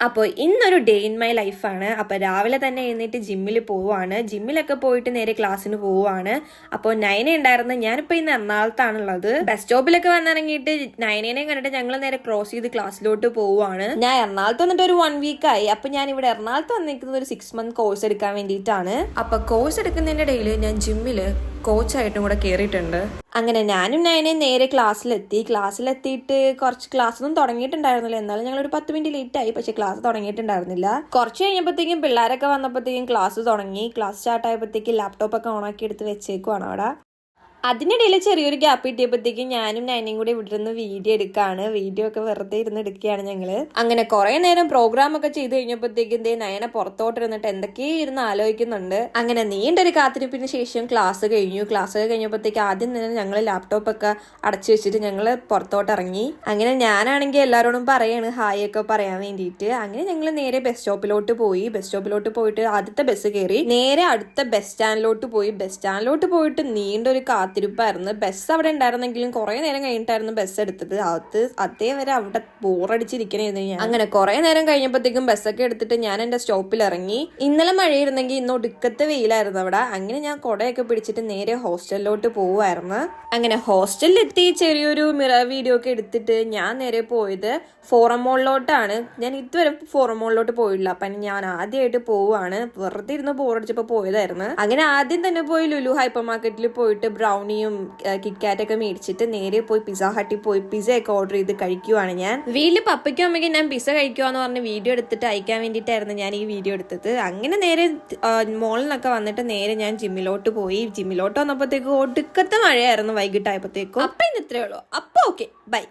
അപ്പോൾ ഇന്നൊരു day in my ലൈഫാണ്. അപ്പോൾ രാവിലെ തന്നെ എഴുന്നേറ്റ് ജിമ്മിൽ പോവുകയാണ്. ജിമ്മിലൊക്കെ പോയിട്ട് നേരെ ക്ലാസ്സിന് പോവുകയാണ്. അപ്പോൾ നയന ഉണ്ടായിരുന്നു. ഞാനിപ്പോൾ ഇന്ന് എറണാകുളത്താണുള്ളത്. ബസ് സ്റ്റോപ്പിലൊക്കെ വന്നിറങ്ങിയിട്ട് നയനേനെ കണ്ടിട്ട് ഞങ്ങൾ നേരെ ക്രോസ് ചെയ്ത് ക്ലാസ്സിലോട്ട് പോവുകയാണ്. ഞാൻ എറണാകുളത്ത് വന്നിട്ട് ഒരു 1 വീക്കായി. അപ്പോൾ ഞാൻ ഇവിടെ എറണാകുളത്ത് വന്നിരിക്കുന്നത് ഒരു 6 മന്ത് കോഴ്സ് എടുക്കാൻ വേണ്ടിയിട്ടാണ്. അപ്പോൾ കോഴ്സ് എടുക്കുന്നതിൻ്റെ ഇടയിൽ ഞാൻ ജിമ്മിൽ കോച്ചായിട്ടും കൂടെ കയറിയിട്ടുണ്ട്. അങ്ങനെ ഞാനും നയനയും നേരെ ക്ലാസ്സിലെത്തിയിട്ട് കുറച്ച് ക്ലാസ്സൊന്നും തുടങ്ങിയിട്ടുണ്ടായിരുന്നില്ല. എന്നാലും ഞങ്ങൾ ഒരു 10 മിനിറ്റ് ലേറ്റ് ആയി. പക്ഷെ ക്ലാസ് തുടങ്ങിയിട്ടുണ്ടായിരുന്നില്ല. കുറച്ച് കഴിഞ്ഞപ്പോഴത്തേക്കും പിള്ളേരൊക്കെ വന്നപ്പോഴത്തേക്കും ക്ലാസ് തുടങ്ങി. ക്ലാസ് സ്റ്റാർട്ട് ആയപ്പോഴത്തേക്കും ലാപ്ടോപ്പൊക്കെ ഓണാക്കി എടുത്ത് വെച്ചേക്കുവാണ് അവിടെ. അതിനിടയിൽ ചെറിയൊരു ഗ്യാപ്പ് കിട്ടിയപ്പോഴത്തേക്കും ഞാനും നയനയും കൂടി ഇവിടെ നിന്ന് വീഡിയോ എടുക്കുകയാണ്. വീഡിയോ ഒക്കെ വെറുതെ ഇരുന്ന് എടുക്കുകയാണ് ഞങ്ങള്. അങ്ങനെ കുറെ നേരം പ്രോഗ്രാം ഒക്കെ ചെയ്ത് കഴിഞ്ഞപ്പോഴത്തേക്കും നയന പുറത്തോട്ടിരുന്നിട്ട് എന്തൊക്കെയോ ഇരുന്ന് ആലോചിക്കുന്നുണ്ട്. അങ്ങനെ നീണ്ടൊരു കാത്തിരിപ്പിന് ശേഷം ക്ലാസ് കഴിഞ്ഞു. ക്ലാസ് ഒക്കെ കഴിഞ്ഞപ്പോഴത്തേക്ക് ആദ്യം തന്നെ ഞങ്ങൾ ലാപ്ടോപ്പൊക്കെ അടച്ചു വെച്ചിട്ട് ഞങ്ങൾ പുറത്തോട്ട് ഇറങ്ങി. അങ്ങനെ ഞാനാണെങ്കിൽ എല്ലാവരോടും പറയാണ് ഹായ് ഒക്കെ പറയാൻ വേണ്ടിയിട്ട്. അങ്ങനെ ഞങ്ങൾ നേരെ ബസ് സ്റ്റോപ്പിലോട്ട് പോയിട്ട് ആദ്യത്തെ ബസ് കയറി നേരെ അടുത്ത ബസ് സ്റ്റാൻഡിലോട്ട് പോയിട്ട് നീണ്ടൊരു കാത്തിരിപ്പായിരുന്നു. ബസ് അവിടെ ഉണ്ടായിരുന്നെങ്കിലും കുറെ നേരം കഴിഞ്ഞിട്ടായിരുന്നു ബസ് എടുത്തത്. അതേ വരെ അവിടെ ബോറടിച്ചിരിക്കണേന്ന് ഞാൻ. അങ്ങനെ കുറെ നേരം കഴിഞ്ഞപ്പോഴത്തേക്കും ബസ്സൊക്കെ എടുത്തിട്ട് ഞാൻ എന്റെ സ്റ്റോപ്പിൽ ഇറങ്ങി. ഇന്നലെ മഴയിരുന്നെങ്കിൽ ഇന്ന് ഒടുക്കത്തെ വെയിലായിരുന്നു അവിടെ. അങ്ങനെ ഞാൻ കുടയൊക്കെ പിടിച്ചിട്ട് നേരെ ഹോസ്റ്റലിലോട്ട് പോവായിരുന്നു. അങ്ങനെ ഹോസ്റ്റലിലെത്തി ചെറിയൊരു മിറർ വീഡിയോ ഒക്കെ എടുത്തിട്ട് ഞാൻ നേരെ പോയത് ഫോറം മോളിലോട്ടാണ്. ഞാൻ ഇതുവരെ ഫോറം മോളിലോട്ട് പോയില്ല. അപ്പം ഞാൻ ആദ്യമായിട്ട് പോവാണ്. വെറുതെ ഇരുന്ന് ബോറടിച്ചപ്പോൾ പോയതായിരുന്നു. അങ്ങനെ ആദ്യം തന്നെ പോയി ലുലു ഹൈപ്പർ മാർക്കറ്റിൽ പോയിട്ട് ബ്രൗണിയും കിറ്റ്കാറ്റൊക്കെ മേടിച്ചിട്ട് നേരെ പോയി പിസ്സ ഹട്ടിൽ പോയി പിസ്സയൊക്കെ ഓർഡർ ചെയ്ത് കഴിക്കുവാണ് ഞാൻ. വീട്ടിൽ പപ്പയ്ക്കും അമ്മയ്ക്കും ഞാൻ പിസ്സ കഴിക്കുവാന്ന് പറഞ്ഞ് വീഡിയോ എടുത്തിട്ട് അയക്കാൻ വേണ്ടിയിട്ടായിരുന്നു ഞാൻ ഈ വീഡിയോ എടുത്തത്. അങ്ങനെ നേരെ മോളിൽ നിന്നൊക്കെ വന്നിട്ട് നേരെ ഞാൻ ജിമ്മിലോട്ട് പോയി. ജിമ്മിലോട്ട് വന്നപ്പോഴത്തേക്കും ഒടുക്കത്തെ മഴയായിരുന്നു വൈകിട്ടായപ്പോഴത്തേക്കും. അപ്പം ഇന്ന് ഇത്രയേ ഉള്ളൂ. അപ്പം ഓക്കെ, ബൈ.